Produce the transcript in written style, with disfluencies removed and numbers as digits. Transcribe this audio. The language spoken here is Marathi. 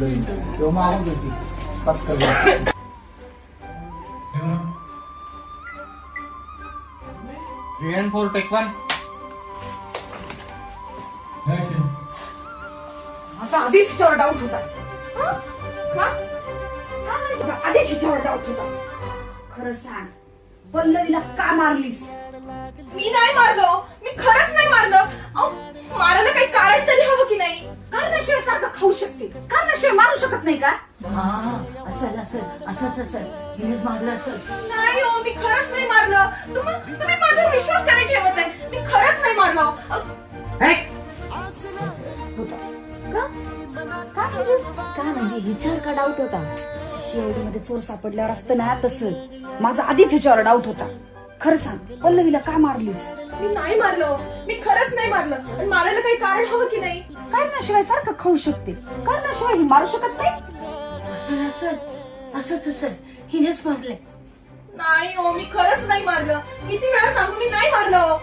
घरी तेव्हा मागून होती पाच कर 3 and 4 take 1. माझा आधीच हिच्यावर डाऊट होता. हं? का? का म्हणजे आधीच हिच्यावर डाऊट होता. खरं सांग, पल्लवीला का मारलीस? मी नाही मारलो. मी खरंच नाही मारलं. अहो, मारायला काही कारण तरी हवं की नाही? कारणाशिवाय सारखं खाऊ शकते, कारणाशिवाय मारू शकत नाही का? असेल असंच असेल, हिनेच मारलं असेल. नाही हो, मी खरंच नाही मारलं. तुम्ही माझ्यावर विश्वास का नाही ठेवत आहे? मी खरंच नाही मारलं. होता. का म्हणजे हिच्यावर का डाऊट होता? शेवडीमध्ये चोर सापडल्यावर असतं ना तसं माझा आधीच ह्याच्यावर डाऊट होता. खरं सांग, पल्लवीला का मारलीस? मी नाही मारलो. मी खरंच नाही मारलं. आणि मारायला काही कारण हवं की नाही? कारणाशिवाय सारखं खाऊ शकते, कारणाशिवाय ही मारू शकत नाही. असंच असेल, हिनेच मारले. नाही हो, मी खरंच नाही मारलं. किती वेळा सांगू, मी नाही मारलं.